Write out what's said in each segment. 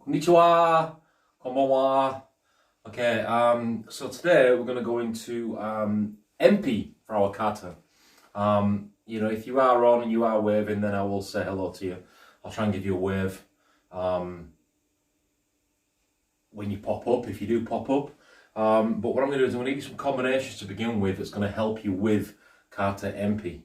Konnichiwa, konbanwa. Okay, so today we're going to go into MP for our kata. If you are on and you are waving, then I will say hello to you. I'll try and give you a wave when you pop up, if you do pop up. But what I'm going to do is I'm going to give you some combinations to begin with that's going to help you with kata MP.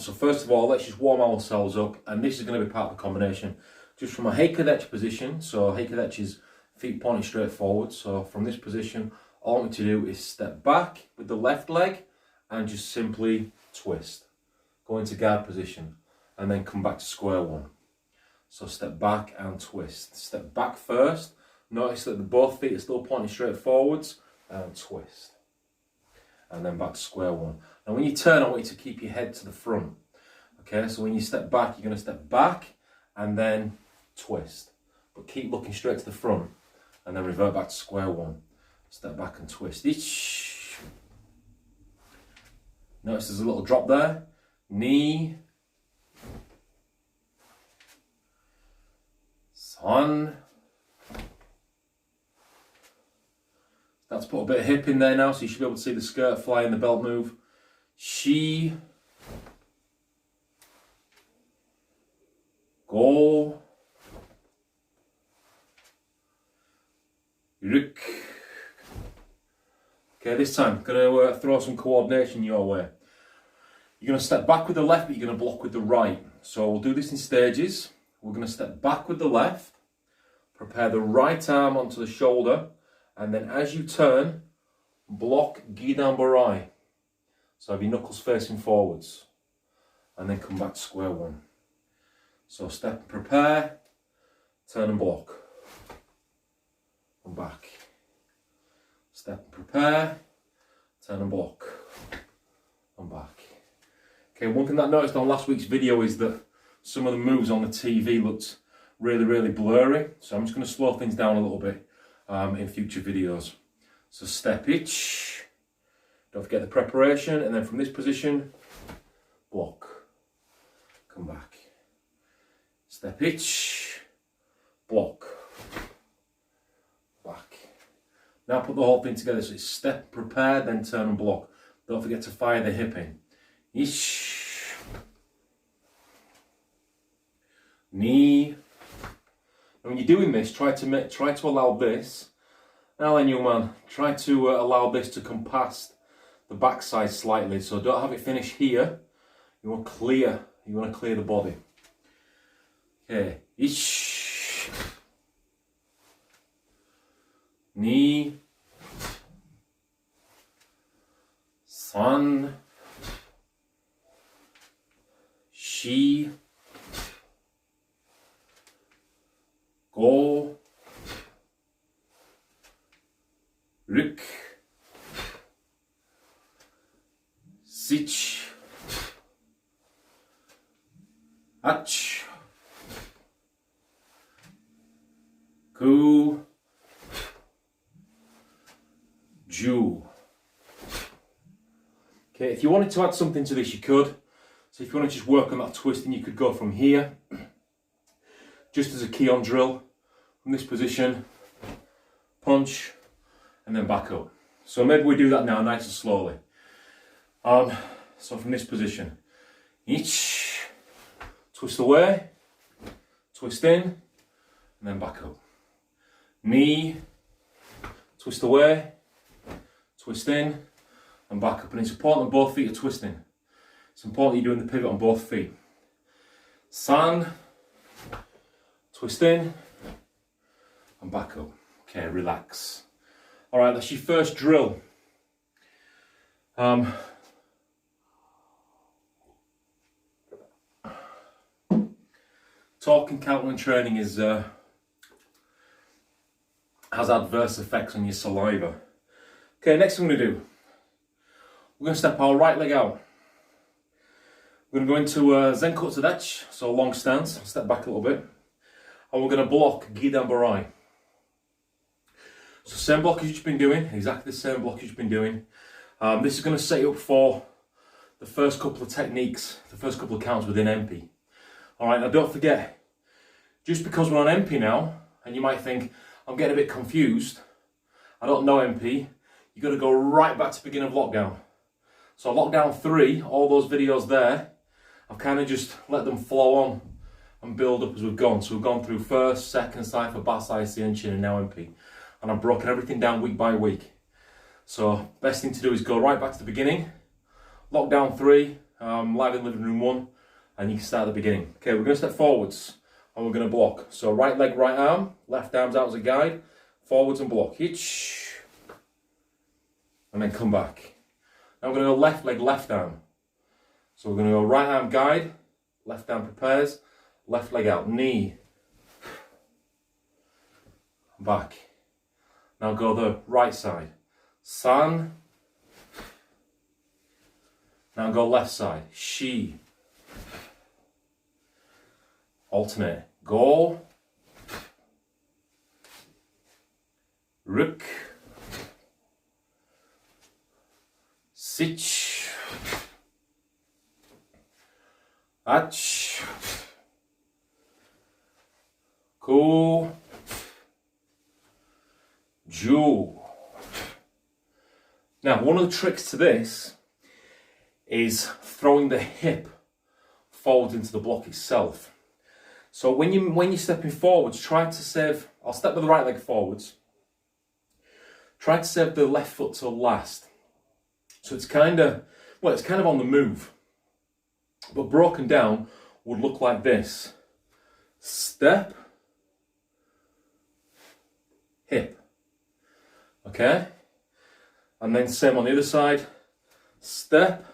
So first of all, let's just warm ourselves up, and this is going to be part of the combination. Just from a heikadechi position, so heikadechi is feet pointing straight forward. So from this position, all I want you to do is step back with the left leg and just simply twist. Go into guard position and then come back to square one. So step back and twist. Step back first. Notice that both feet are still pointing straight forwards and twist. And then back to square one. Now when you turn, I want you to keep your head to the front. Okay, so when you step back, you're going to step back and then twist. But keep looking straight to the front and then revert back to square one. Step back and twist. Each. Notice there's a little drop there. Knee. San. Start to put a bit of hip in there now, so you should be able to see the skirt fly and the belt move. Shi. Go. Rik. Okay, this time, going to throw some coordination your way. You're going to step back with the left, but you're going to block with the right. So we'll do this in stages. We're going to step back with the left, prepare the right arm onto the shoulder, and then as you turn, block Gidan Barai. So have your knuckles facing forwards, and then come back to square one. So step and prepare, turn and block. And back. Step and prepare, turn and block. And back. Okay, one thing that I noticed on last week's video is that some of the moves on the TV looked really blurry. So I'm just going to slow things down a little bit in future videos. So step each. Don't forget the preparation, and then from this position, block. Come back. Step each. Block. Back. Now put the whole thing together. So it's step, prepare, then turn and block. Don't forget to fire the hip in. Ish. Knee. And when you're doing this, try to allow this. Now then, young man, try to allow this to come past the backside slightly. So don't have it finish here. You want to clear. You want to clear the body. Okay. Ish. Knee. San. Shi. Go. Rik. Sich. Ach. Ku. Ju. Okay, if you wanted to add something to this, you could. So if you want to just work on that twisting, you could go from here, just as a key on drill, from this position, punch, and then back up. So maybe we do that now, nice and slowly. So from this position, each, twist away, twist in, and then back up. Knee, twist away, twist in, and back up. And it's important that both feet are twisting. It's important you're doing the pivot on both feet. San, twist in, and back up. Okay, relax. All right, that's your first drill. Talking, counting and training has adverse effects on your saliva. Okay, next thing we're going to do, we're going to step our right leg out. We're going to go into Zenkutsu Dachi, so long stance, step back a little bit. And we're going to block Gidan Barai. So same block as you've been doing, exactly the same block as you've been doing. This is going to set you up for the first couple of techniques, the first couple of counts within MP. All right, now don't forget, just because we're on MP now, and you might think, I'm getting a bit confused, I don't know MP, you've got to go right back to the beginning of lockdown. So lockdown 3, all those videos there, I've kind of just let them flow on and build up as we've gone. So we've gone through first, second cipher, bass, IC and chin, and now MP. And I've broken everything down week by week. So best thing to do is go right back to the beginning. Lockdown 3, live in living room 1, and you can start at the beginning. Okay, we're going to step forwards and we're going to block. So right leg, right arm, left arm's out as a guide, forwards and block. Hitch. And then come back. Now we're going to go left leg, left arm. So we're going to go right arm guide, left arm prepares, left leg out, knee, back. Now go the right side, san. Now go left side, shi. Alternate, go, ruk, sich, ach, ko, ju. Now, one of the tricks to this is throwing the hip forward into the block itself. So when you're stepping forwards, try to save, I'll step with the right leg forwards, try to save the left foot till last. So it's kind of on the move, but broken down would look like this. Step, hip, okay? And then same on the other side, step,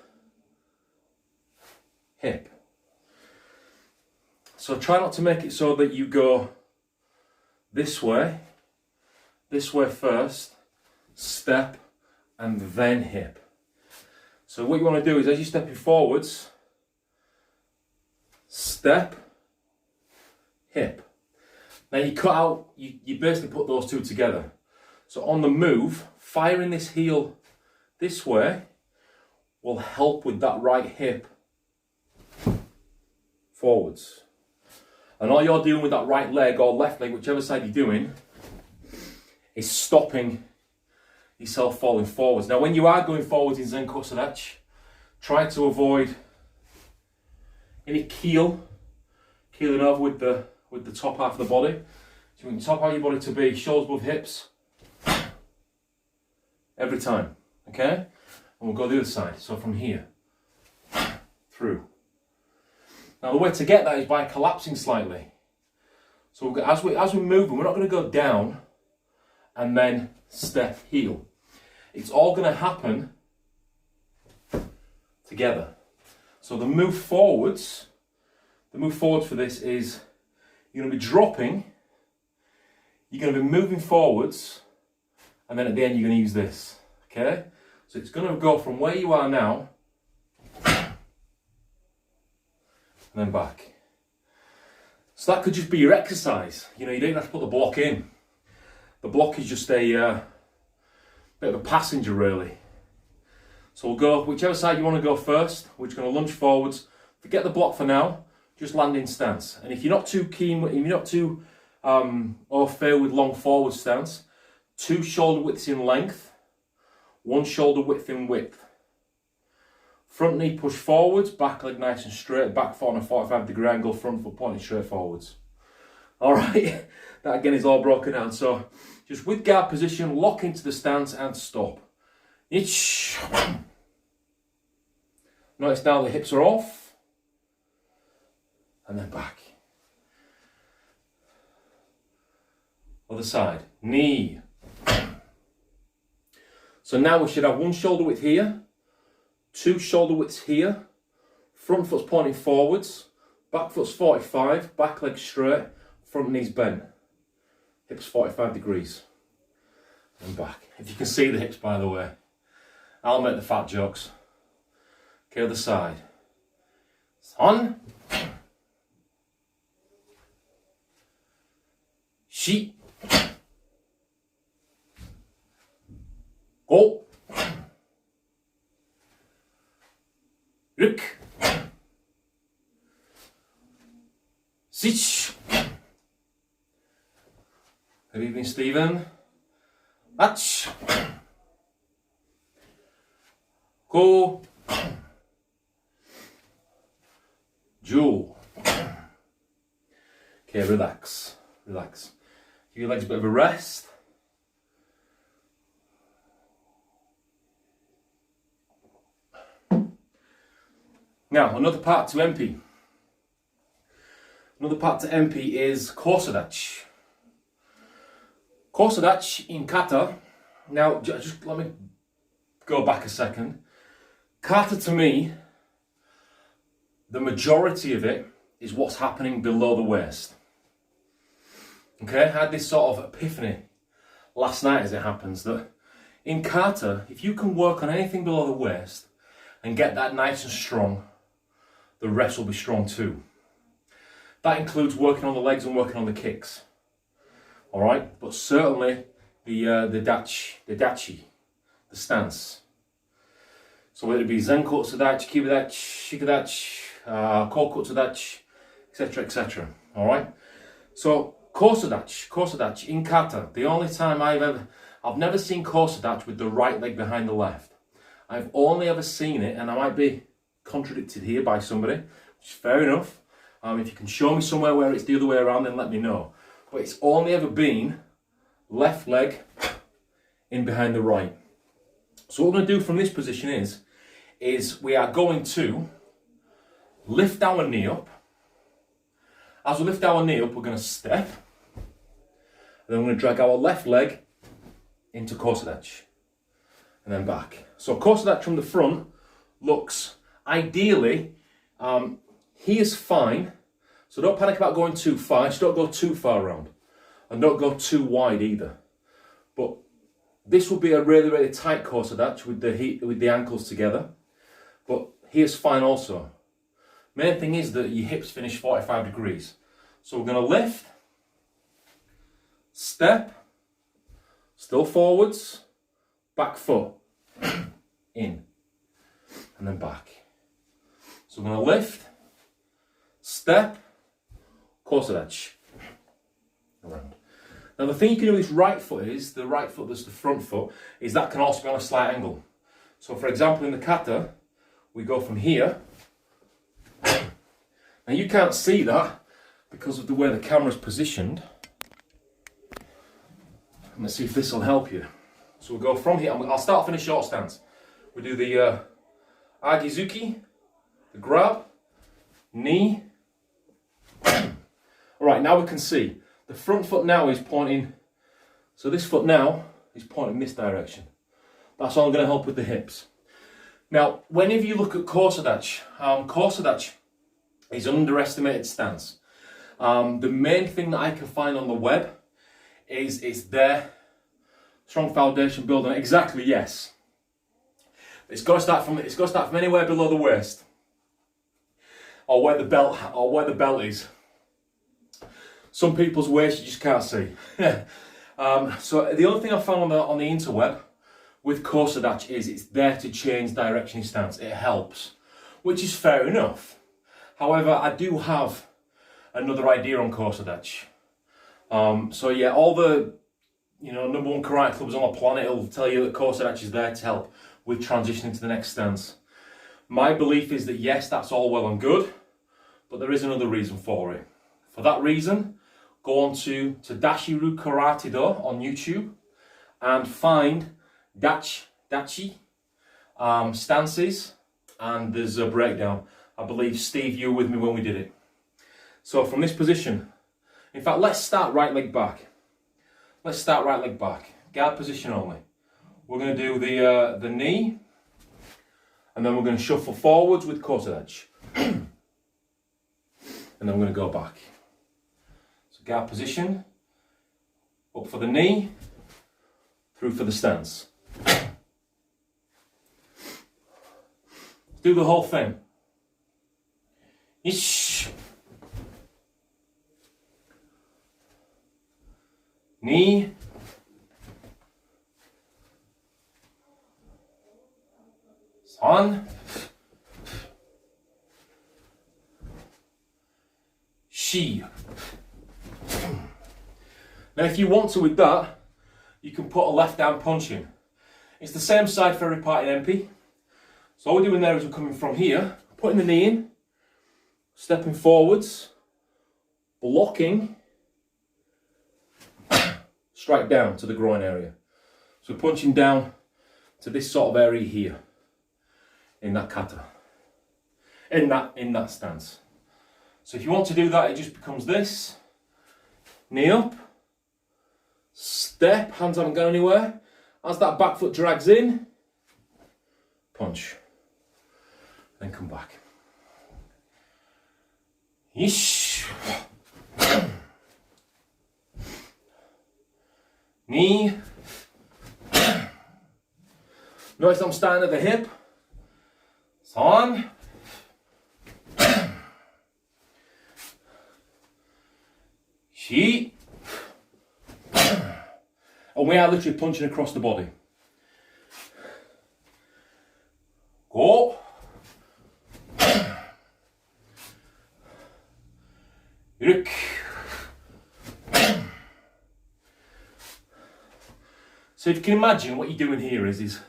hip. So try not to make it so that you go this way first, step, and then hip. So what you want to do is, as you're stepping forwards, step, hip. Now you cut out, you basically put those two together. So on the move, firing this heel this way will help with that right hip forwards. And all you're doing with that right leg or left leg, whichever side you're doing, is stopping yourself falling forwards. Now when you are going forwards in Zen Kosadachi, try to avoid any keeling over with the top half of the body. So you want the top half of your body to be shoulders above hips every time, okay? And we'll go the other side. So from here, through. Now the way to get that is by collapsing slightly. So as we're moving, we're not going to go down and then step heel. It's all going to happen together. So the move forwards for this is you're going to be dropping, you're going to be moving forwards, and then at the end you're going to use this, okay? So it's going to go from where you are now and then back. So that could just be your exercise. You know, you don't have to put the block in. The block is just a bit of a passenger, really. So we'll go whichever side you want to go first. We're just going to lunge forwards. Forget the block for now. Just land in stance. And if you're not too keen, if you're not too au fait with long forward stance, 2 shoulder widths in length, 1 shoulder width in width. Front knee push forwards, back leg nice and straight, back foot on a 45-degree angle, front foot pointing straight forwards. All right, that again is all broken down. So just with guard position, lock into the stance and stop. Notice now the hips are off, and then back. Other side, knee. So now we should have 1 shoulder width here, 2 shoulder widths here, front foot's pointing forwards, back foot's 45, back leg straight, front knees bent, hips 45 degrees, and back. If you can see the hips, by the way, I'll make the fat jokes. Okay, other side. On. Shi. Go. Ruk. Sich. Good evening, Stephen. Ach. Go. Joe. Okay, relax. Relax. Give your legs a bit of a rest. Now, another part to MP. Another part to MP is Korsadach. Korsadach in kata. Now, just let me go back a second. Kata to me, the majority of it is what's happening below the waist. Okay, I had this sort of epiphany last night as it happens that in kata, if you can work on anything below the waist and get that nice and strong, the rest will be strong too. That includes working on the legs and working on the kicks. All right, but certainly the dachi, the stance. So whether it be Zenkotsudachi, Kibadachi, Shikadachi, Kokotsudachi, etc., etc. All right. So Korsadach in kata. The only time I've never seen Korsadach with the right leg behind the left. I've only ever seen it, and I might be contradicted here by somebody, which is fair enough. If you can show me somewhere where it's the other way around, then let me know. But it's only ever been left leg in behind the right. So what we're going to do from this position is we are going to lift our knee up. As we lift our knee up, we're going to step. And then we're going to drag our left leg into Korsadach. And then back. So Korsadach from the front looks ideally, here's fine. So don't panic about going too far. Just don't go too far around. And don't go too wide either. But this will be a really, really tight Korsadach with the ankles together. But here's fine also. Main thing is that your hips finish 45 degrees. So we're going to lift, step, still forwards, back foot, in, and then back. So we're going to lift, step, Korsadach, around. Now the thing you can do with this right foot is, the right foot that's the front foot, is that can also be on a slight angle. So for example in the kata, we go from here. Now you can't see that because of the way the camera's positioned. Let's see if this will help you. So we'll go from here, I'll start off in a short stance. We do the Kagi Zuki, the grab, knee. Alright, now we can see. The front foot now is pointing, so this foot now is pointing this direction. That's all going to help with the hips. Now, whenever you look at Korsadach, Korsadach is an underestimated stance. The main thing that I can find on the web is it's there, strong foundation building. Exactly, yes. It's got to start from anywhere below the waist, or where the belt is. Some people's waist you just can't see. So the only thing I found on the interweb with Korsadach is it's there to change direction in stance. It helps, which is fair enough. However, I do have another idea on Korsadach. So yeah, all the number one karate clubs on the planet will tell you that Korsadach is there to help with transitioning to the next stance. My belief is that yes, that's all well and good, but there is another reason for it. For that reason, go on to Dashiru Karate Do on YouTube and find dachi stances, and there's a breakdown. I believe, Steve, you were with me when we did it. So from this position, in fact, let's start right leg back. Let's start right leg back. Guard position only. We're going to do the knee, and then we're going to shuffle forwards with Korsadach. And then we're going to go back. So guard position, up for the knee, through for the stance. Do the whole thing. Ish. Knee. San. Shi. Now if you want to with that, you can put a left arm punch in. It's the same side for every part in MP. So all we're doing there is we're coming from here, putting the knee in, stepping forwards, blocking, strike down to the groin area. So punching down to this sort of area here, in that kata, in that stance. So if you want to do that, it just becomes this, knee up, step, hands haven't gone anywhere. As that back foot drags in, punch, then come back. Yeesh. Knee. Notice I'm starting at the hip. San. Shi. And we are literally punching across the body. Go. Yuruk. So if you can imagine what you're doing here is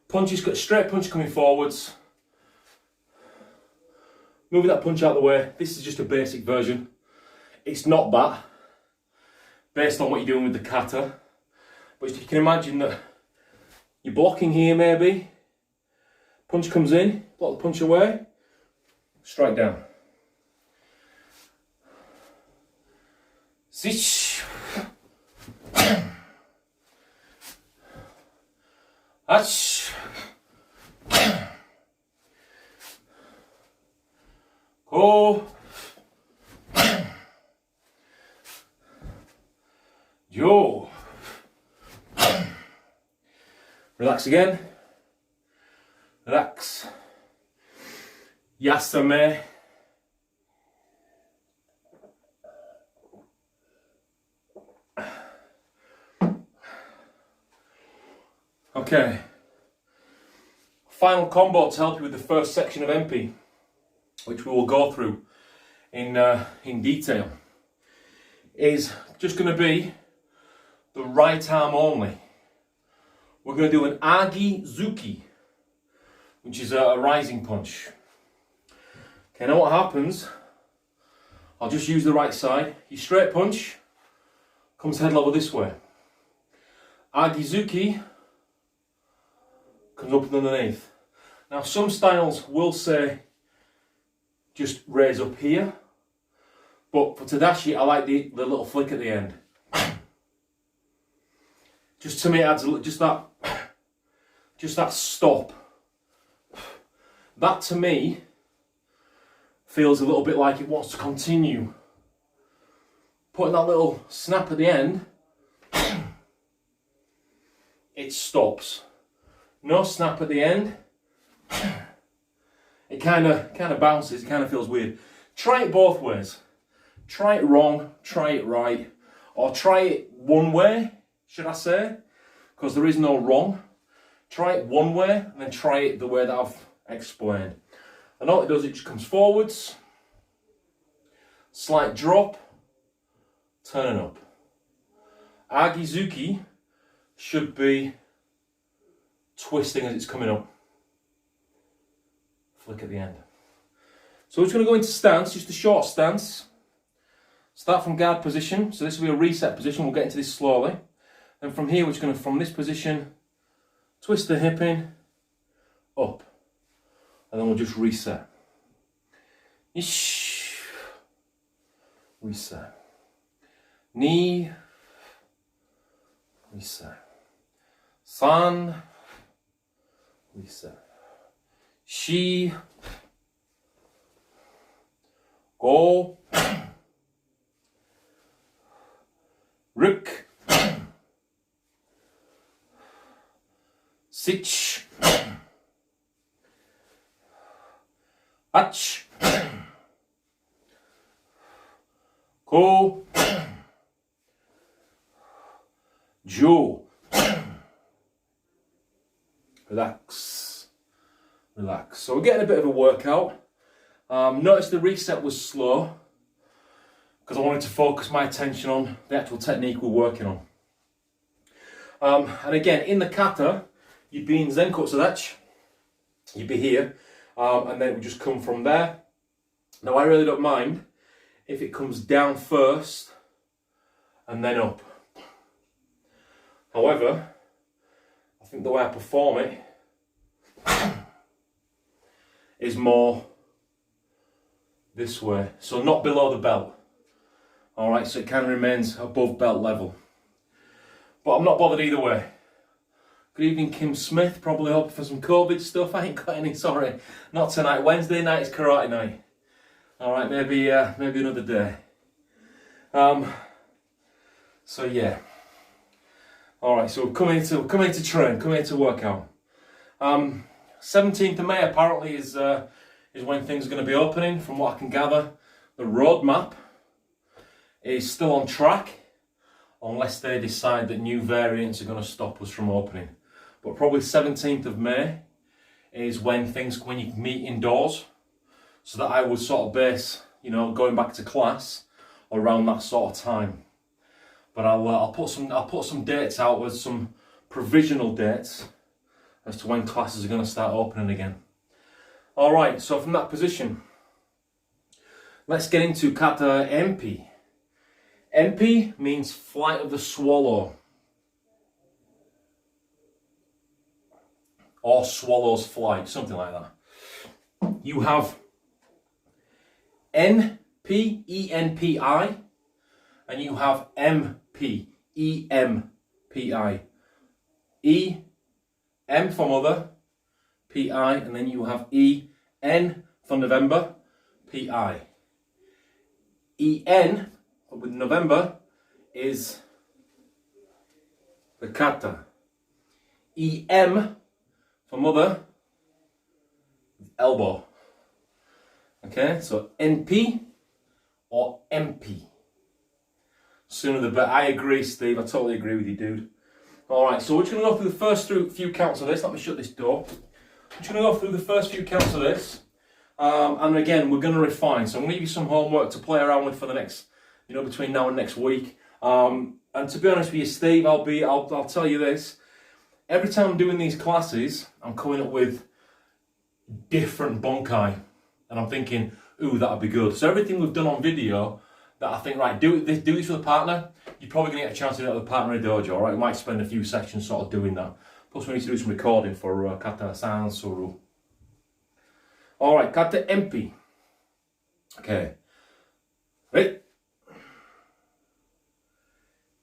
punches, got a straight punch coming forwards. Moving that punch out of the way. This is just a basic version. It's not that, based on what you're doing with the kata. But you can imagine that you're blocking here maybe. Punch comes in, block the punch away, strike down. Sich. Ach. Go. Yo. Relax again. Relax. Yasame. Okay. Final combo to help you with the first section of MP, which we will go through in detail, is just going to be the right arm only. We're going to do an Kagi Zuki, which is a rising punch. Okay, now what happens, I'll just use the right side. Your straight punch comes head level this way. Kagi Zuki comes up and underneath. Now some styles will say just raise up here, but for Tadashi I like the little flick at the end. Just to me it adds just that stop. That to me feels a little bit like it wants to continue. Putting that little snap at the end, it stops. No snap at the end. It kind of bounces. It kind of feels weird. Try it both ways. Try it wrong. Try it right. Or try it one way, should I say? Because there is no wrong. Try it one way and then try it the way that I've explained. And all it does, it just comes forwards, slight drop, turning up. Kagi Zuki should be twisting as it's coming up. Flick at the end. So we're just going to go into stance, just a short stance. Start from guard position. So this will be a reset position. We'll get into this slowly. And from here, we're just going to, from this position, twist the hip in, up. And then we'll just reset. Ish. Reset. Knee. Reset. San. Reset. Shi. Go. Ruk. Sich. Ach. Ko. Jo. Relax. Relax. So we're getting a bit of a workout. Notice the reset was slow because I wanted to focus my attention on the actual technique we're working on. And again, in the kata, you'd be in Zen Kotsudachi, you'd be here, and then it would just come from there. Now I really don't mind if it comes down first and then up. However, I think the way I perform it is more this way, so not below the belt. Alright, so it kind of remains above belt level. But I'm not bothered either way. Good evening, Kim Smith. Probably hoping for some COVID stuff. I ain't got any, sorry. Not tonight. Wednesday night is karate night. Alright, maybe another day. So yeah. Alright, so we're coming to train, coming to work out. 17th of May apparently is when things are going to be opening, from what I can gather. The roadmap is still on track, unless they decide that new variants are going to stop us from opening. But probably 17th of May is when you can meet indoors, so that I would sort of base, going back to class around that sort of time. But I'll put some dates out with some provisional dates as to when classes are going to start opening again. All right, so from that position, let's get into kata empi. Empi means flight of the swallow, or swallow's flight, something like that. You have NP, ENPI, and you have MP, EMPI. M for mother, PI, and then you have EN for November, PI. EN with November is the kata. EM for mother, elbow. Okay, so NP or MP. Sooner the better. I agree, Steve. I totally agree with you, dude. Alright, so we're just going to go through the first few counts of this. Let me shut this door. I'm just going to go through the first few counts of this. And again, we're going to refine. So I'm going to give you some homework to play around with for the next, between now and next week. And to be honest with you, Steve, I'll tell you this. Every time I'm doing these classes, I'm coming up with different bunkai. And I'm thinking, ooh, that'd be good. So everything we've done on video, that I think, right, do this with a partner, you're probably going to get a chance to do it with a partner in a dojo, all right? We might spend a few sections sort of doing that. Plus we need to do some recording for kata san suru. All right, kata empi. Okay. Ready?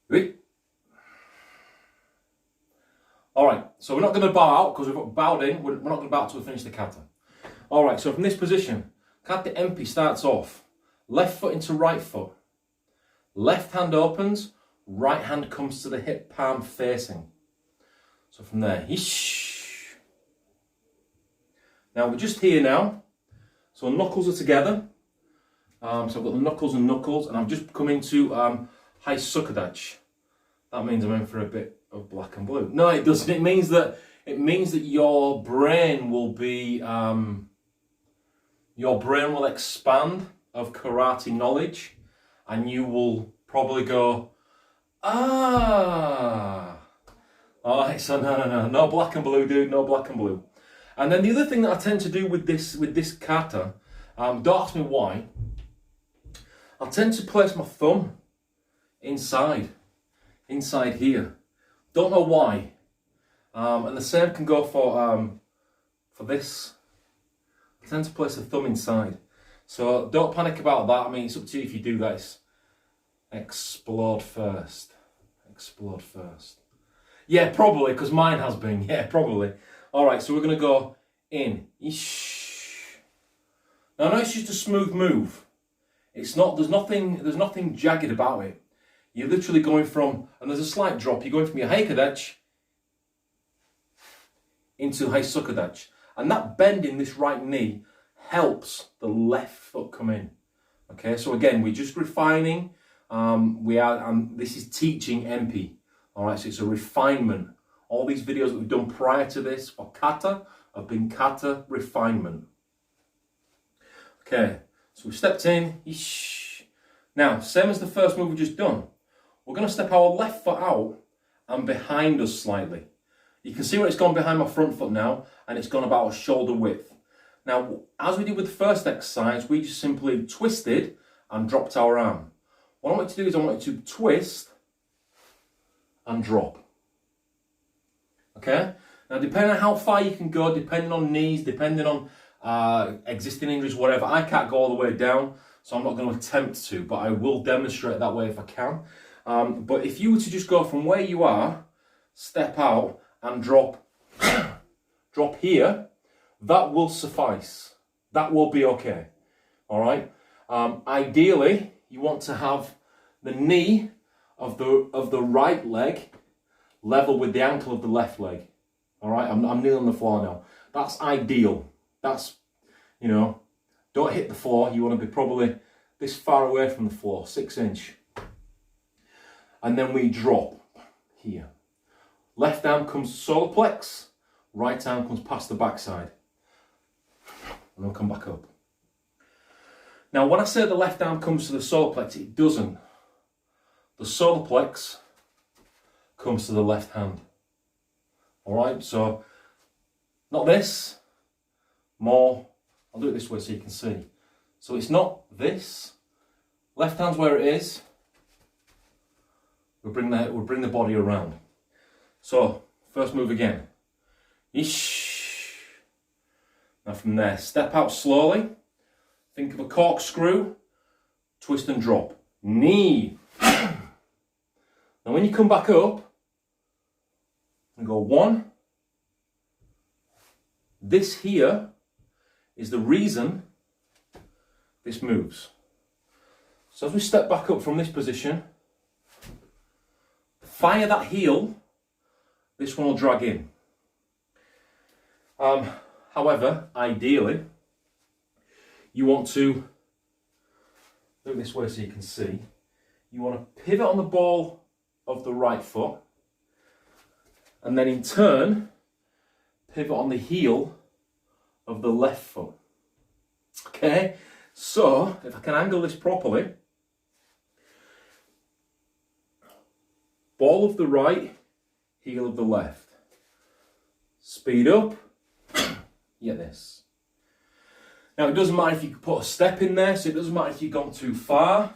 Ready? All right, so we're not going to bow out because we've bowed in. We're not going to bow out until we finish the kata. All right, so from this position, kata empi starts off. Left foot into right foot. Left hand opens, right hand comes to the hip, palm facing. So from there, yish. Now we're just here now. So knuckles are together. So I've got the knuckles and knuckles, and I've just come into high sukudachi. That means I'm in for a bit of black and blue. No, it doesn't. It means that your brain will be expand of karate knowledge, and you will probably go, ah. Alright, so no black and blue, dude, no black and blue. And then the other thing that I tend to do with this kata, don't ask me why, I tend to place my thumb inside here. Don't know why. And the same can go for this. I tend to place the thumb inside. So don't panic about that. I mean, it's up to you if you do that. Explode first. Explode first. Yeah, probably, because mine has been. Yeah, probably. All right, so we're going to go in. Now, I know it's just a smooth move. It's not. There's nothing jagged about it. You're literally going from, and there's a slight drop. You're going from your haikudachi into high sukudachi, and that bend in this right knee helps the left foot come in. Okay, so again, we're just refining. This is teaching MP. All right, so it's a refinement. All these videos that we've done prior to this for kata have been kata refinement. Okay, so we stepped in, Now, same as the first move we just done, we're going to step our left foot out and behind us slightly. You can see where it's gone behind my front foot now, and it's gone about a shoulder width. Now, as we did with the first exercise, we just simply twisted and dropped our arm. What I want you to do is I want you to twist and drop. Okay? Now, depending on how far you can go, depending on knees, depending on existing injuries, whatever, I can't go all the way down, so I'm not going to attempt to, but I will demonstrate that way if I can. But if you were to just go from where you are, step out and drop, drop here, that will suffice. That will be okay. All right. Ideally, you want to have the knee of the right leg level with the ankle of the left leg. All right. I'm kneeling on the floor now. That's ideal. That's, you know, don't hit the floor. You want to be probably this far away from the floor, 6 inch. And then we drop here. Left arm comes to solar plex, right arm comes past the backside. And then come back up. Now, when I say the left arm comes to the solar plex, it doesn't. The solar plex comes to the left hand. All right, so not this, more. I'll do it this way so you can see. So it's not this. Left hand's where it is. We'll bring the body around. So, first move again. Ish. Now from there, step out slowly. Think of a corkscrew. Twist and drop. Knee. Now when you come back up, and go 1. This here is the reason this moves. So as we step back up from this position, fire that heel, this one will drag in. However, ideally, you want to do it this way so you can see. You want to pivot on the ball of the right foot, and then in turn, pivot on the heel of the left foot. Okay, so if I can angle this properly, ball of the right, heel of the left. Speed up, you get this. Now it doesn't matter if you put a step in there, so it doesn't matter if you've gone too far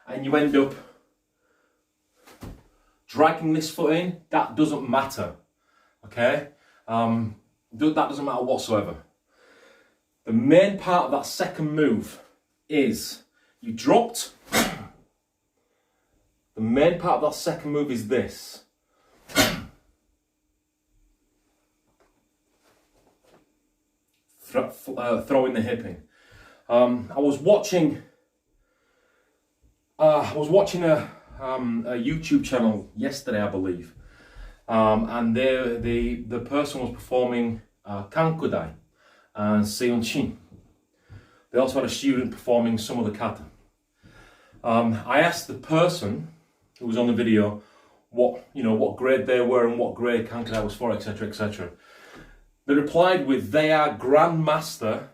and you end up dragging this foot in, that doesn't matter, okay? That doesn't matter whatsoever. The main part of that second move is you dropped. The main part of that second move is this. Throwing the hip in. I was watching a YouTube channel yesterday, I believe, and the person was performing Kankudai and Seonchin. They also had a student performing some of the kata. I asked the person who was on the video what grade they were and what grade Kankudai was for, etc., etc. They replied with, they are Grandmaster,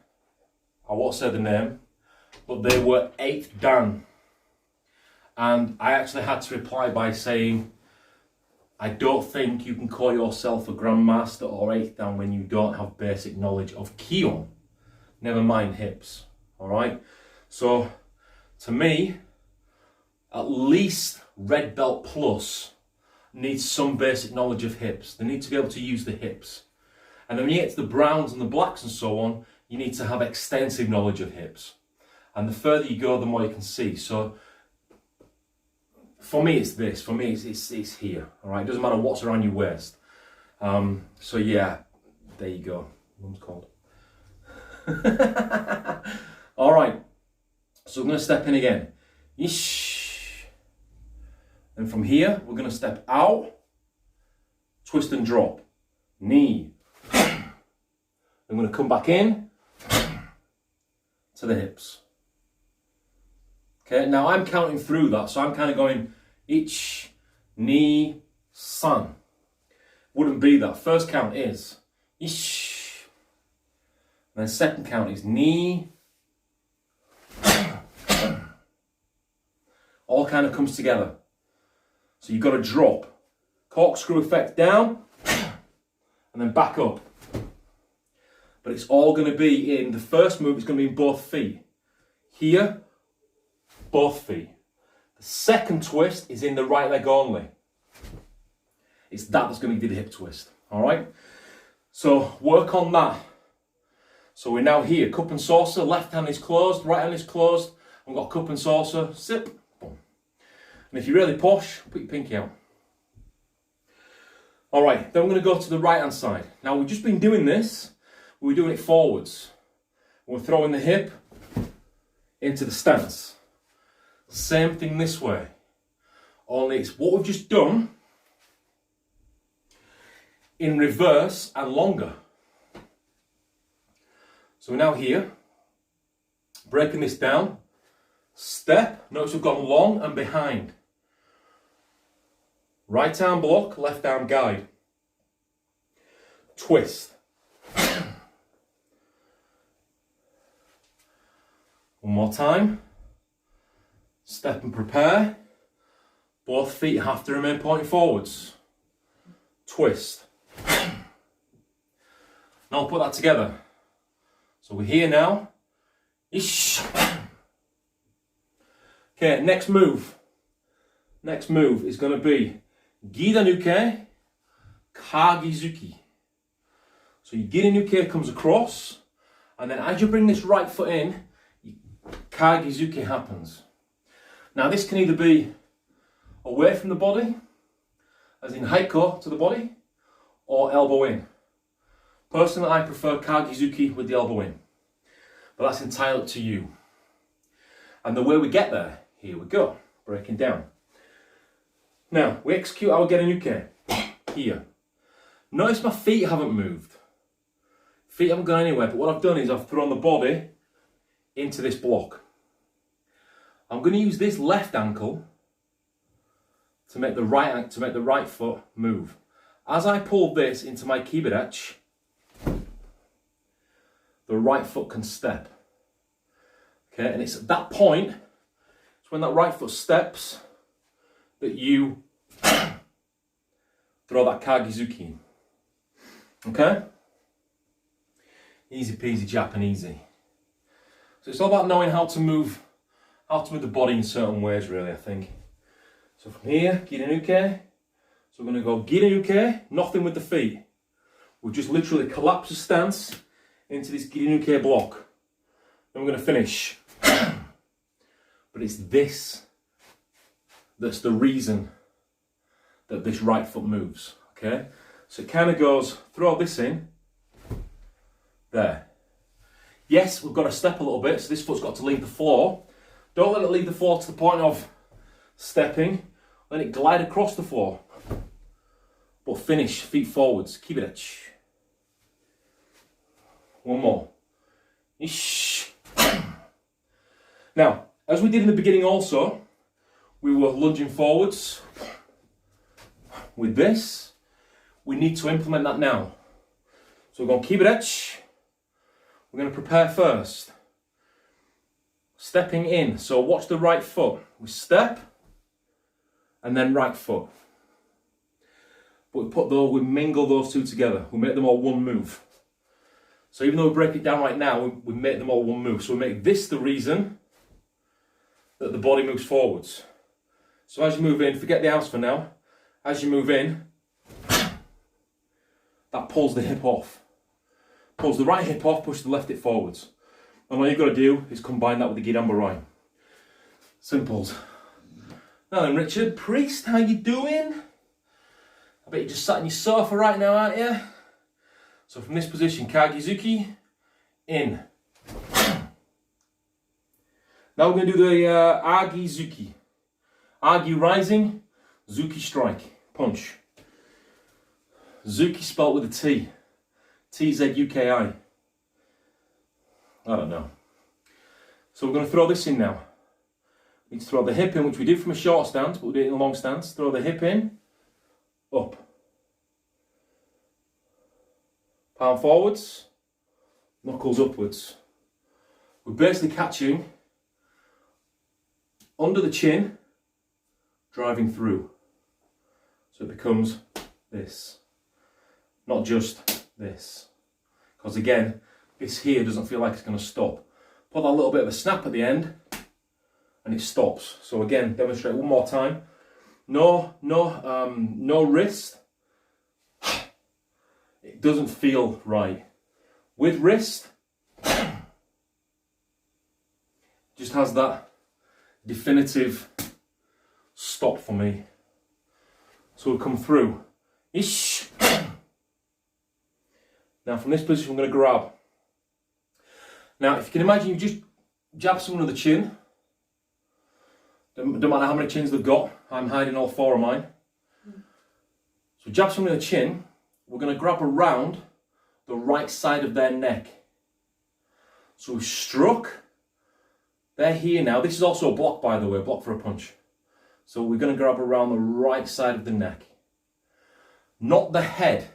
I won't say the name, but they were 8th Dan. And I actually had to reply by saying, I don't think you can call yourself a Grandmaster or 8th Dan when you don't have basic knowledge of Kion. Never mind hips, alright? So, to me, at least Red Belt Plus needs some basic knowledge of hips. They need to be able to use the hips. And then when you get to the browns and the blacks and so on, you need to have extensive knowledge of hips. And the further you go, the more you can see. So for me, it's this. For me, it's here. All right. It doesn't matter what's around your waist. So yeah, there you go. Mum's called. All right. So I'm going to step in again. Ish. And from here, we're going to step out, twist and drop, knee. I'm going to come back in to the hips. Okay, now I'm counting through that, so I'm kind of going ich, ni, san. Wouldn't be that. First count is ich. And then second count is ni. all kind of comes together. So you've got to drop. Corkscrew effect down, and then back up. But it's all going to be in, the first move is going to be in both feet. Here, both feet. The second twist is in the right leg only. It's that's going to give you the hip twist. All right? So work on that. So we're now here, cup and saucer, left hand is closed, right hand is closed. We've got cup and saucer, sip, boom. And if you're really posh, put your pinky out. All right, then we're going to go to the right hand side. Now we've just been doing this, we're doing it forwards. We're throwing the hip into the stance. Same thing this way. Only it's what we've just done in reverse and longer. So we're now here, breaking this down. Step, notice we've gone long and behind. Right arm block, left arm guide. Twist. One more time. Step and prepare. Both feet have to remain pointing forwards. Twist. Now put that together. So we're here now. Ish. Okay, next move. Next move is going to be Gidanuke, Kagi Zuki. So your Gidanuke comes across, and then as you bring this right foot in, Kagi Zuki happens. Now this can either be away from the body, as in Haiko to the body, or elbow in. Personally, I prefer Kagi Zuki with the elbow in, but that's entirely up to you. And the way we get there, here we go, breaking down. Now, we execute our Gidanuke here. Notice my feet haven't moved. Feet haven't gone anywhere, but what I've done is I've thrown the body into this block. I'm going to use this left ankle to make the right foot move. As I pull this into my kibirech, the right foot can step. Okay, and it's at that point, it's when that right foot steps, that you throw that Kagi Zuki. Okay? Easy peasy Japanesey. So it's all about knowing how to move the body in certain ways, really, I think. So from here, Gidanuke. So we're going to go Gidanuke, nothing with the feet. We'll just literally collapse the stance into this Gidanuke block. Then we're going to finish. But it's this that's the reason that this right foot moves, okay? So it kind of goes, throw this in, there. Yes, we've got to step a little bit, so this foot's got to leave the floor. Don't let it leave the floor to the point of stepping, let it glide across the floor. But finish, feet forwards, kibirech. One more. Ish. Now, as we did in the beginning also, we were lunging forwards. With this, we need to implement that now. So we're going kibirech. We're going to prepare first. Stepping in. So watch the right foot. We step, and then right foot. But we mingle those two together. We make them all one move. So even though we break it down right now, we make them all one move. So we make this the reason that the body moves forwards. So as you move in, forget the house for now. As you move in, that pulls the hip off. Pulls the right hip off, push the left hip forwards. And all you've got to do is combine that with the Gidan-Barai. Simples. Now then, Richard, Priest, how you doing? I bet you're just sat on your sofa right now, aren't you? So from this position, Kagi Zuki, in. Now we're going to do the Agi Zuki. Agi rising, Zuki strike, punch. Zuki spelt with a T. T-Z-U-K-I. I don't know. So we're going to throw this in now. We need to throw the hip in, which we did from a short stance, but we did it in a long stance. Throw the hip in, up. Palm forwards, knuckles upwards. We're basically catching under the chin driving through. So it becomes this, not just this. Because again, this here doesn't feel like it's going to stop. Put that little bit of a snap at the end and it stops. So again, demonstrate one more time. No wrist. It doesn't feel right. With wrist, just has that definitive stop for me. So we'll come through. Ish. Now from this position, I'm going to grab. Now, if you can imagine, you just jab someone on the chin. Don't matter how many chins they've got. I'm hiding all four of mine. So jab someone in the chin. We're going to grab around the right side of their neck. So we've struck. They're here now. This is also a block, by the way, block for a punch. So we're going to grab around the right side of the neck. Not the head.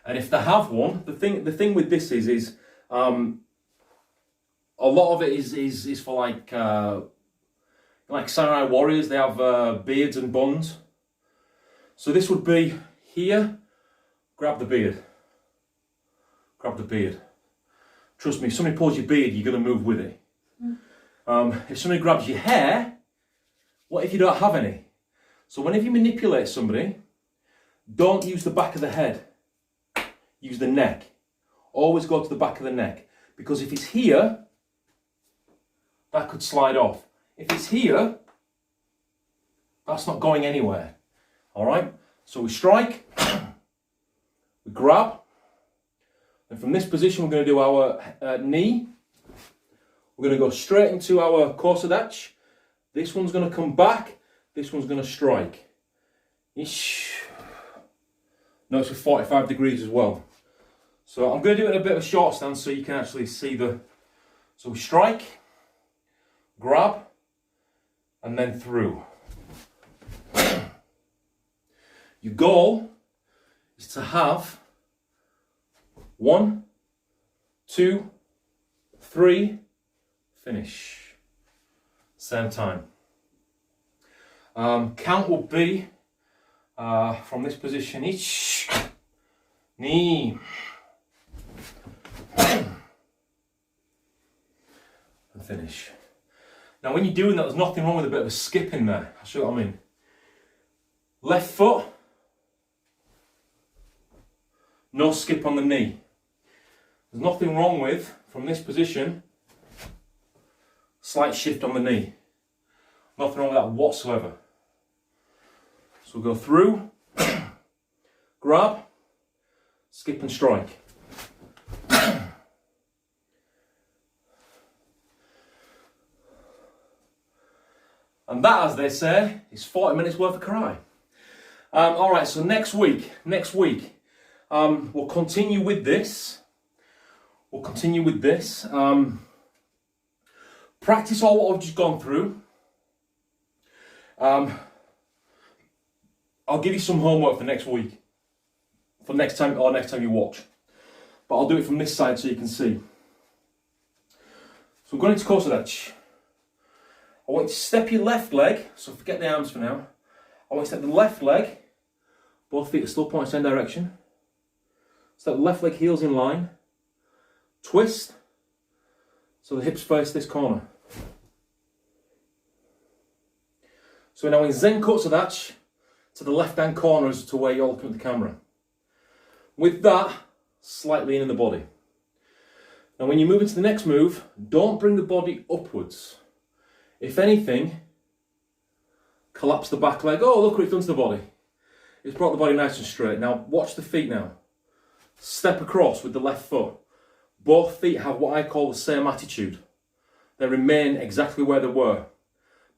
And if they have one, the thing with this is a lot of it is for like samurai warriors. They have beards and buns. So this would be here, grab the beard. Grab the beard. Trust me, if somebody pulls your beard, you're going to move with it. If somebody grabs your hair, what if you don't have any? So whenever you manipulate somebody, don't use the back of the head. Use the neck. Always go to the back of the neck. Because if it's here, that could slide off. If it's here, that's not going anywhere. Alright? So we strike, we grab, and from this position we're going to do our knee. We're going to go straight into our kosadach. This one's going to come back, this one's going to strike. Ish. Notice with 45 degrees as well. So I'm going to do it in a bit of a short stance so you can actually see the... So we strike, grab, and then through. Your goal is to have 1, 2, 3, finish. Same time. Count will be from this position each knee and finish. Now when you're doing that, there's nothing wrong with a bit of a skip in there. I'll show you what I mean. Left foot, no skip on the knee. There's nothing wrong with, from this position, slight shift on the knee. Nothing wrong with that whatsoever. So we'll go through, grab, skip and strike. And that, as they say, is 40 minutes worth of karate. Alright, so next week, we'll continue with this. Practice all what I've just gone through. I'll give you some homework for next week. For next time you watch. But I'll do it from this side so you can see. So we're going into kosadach. I want you to step your left leg, so forget the arms for now. I want you to step the left leg, both feet are still pointing in the same direction. Step the left leg, heels in line. Twist, so the hips face this corner. So now in Zen kosadach, to the left hand corner as to where you're looking at the camera. With that, slightly in the body. Now when you move into the next move, don't bring the body upwards. If anything, collapse the back leg. Oh, look what it's done to the body. It's brought the body nice and straight. Now watch the feet now. Step across with the left foot. Both feet have what I call the same attitude. They remain exactly where they were.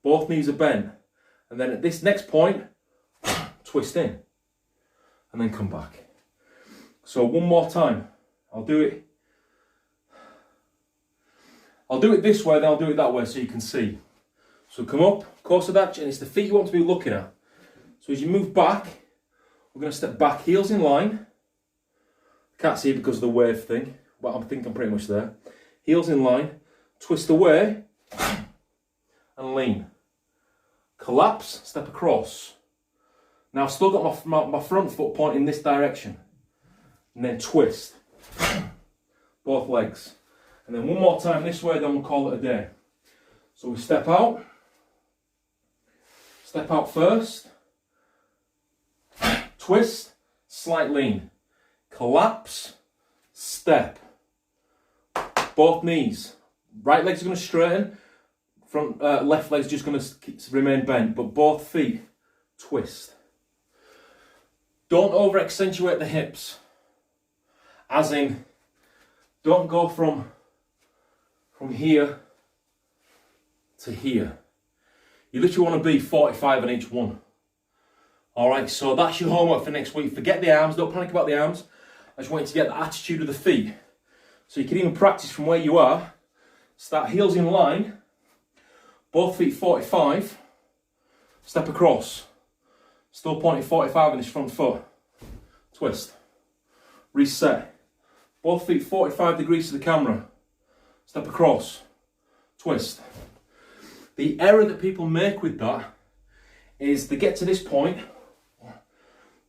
Both knees are bent. And then at this next point, twist in. And then come back. So one more time. I'll do it this way, then I'll do it that way so you can see. So come up, kosadach, and it's the feet you want to be looking at. So as you move back, we're going to step back, heels in line. Can't see it because of the wave thing, but I think I'm pretty much there. Heels in line, twist away, and lean. collapse, step across. Now I've still got my front foot pointing this direction. And then twist. Both legs. And then one more time this way, then we'll call it a day. So we step out first, twist, slight lean, collapse, step, both knees, right leg's going to straighten, left leg's just going to remain bent, but both feet twist. Don't over accentuate the hips, as in, don't go from here to here. You literally want to be 45 on each one. Alright, so that's your homework for next week. Forget the arms, don't panic about the arms. I just want you to get the attitude of the feet. So you can even practice from where you are. Start heels in line, both feet 45, step across. Still pointing 45 on this front foot. Twist. Reset. Both feet 45 degrees to the camera. Step across. Twist. The error that people make with that is they get to this point,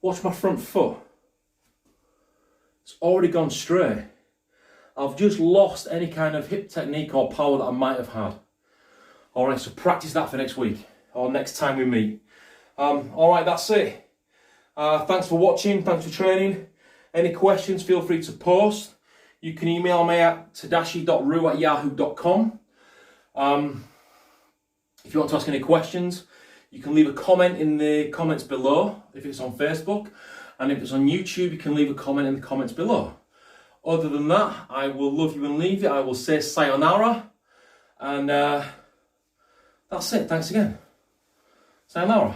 watch my front foot. It's already gone straight. I've just lost any kind of hip technique or power that I might have had. Alright, so practice that for next week or next time we meet. Alright, that's it. Thanks for watching, thanks for training. Any questions, feel free to post. You can email me at tadashi.ru@yahoo.com. If you want to ask any questions, you can leave a comment in the comments below if it's on Facebook, and if it's on YouTube, you can leave a comment in the comments below. Other than that, I will love you and leave you. I will say sayonara, and that's it. Thanks again. Sayonara.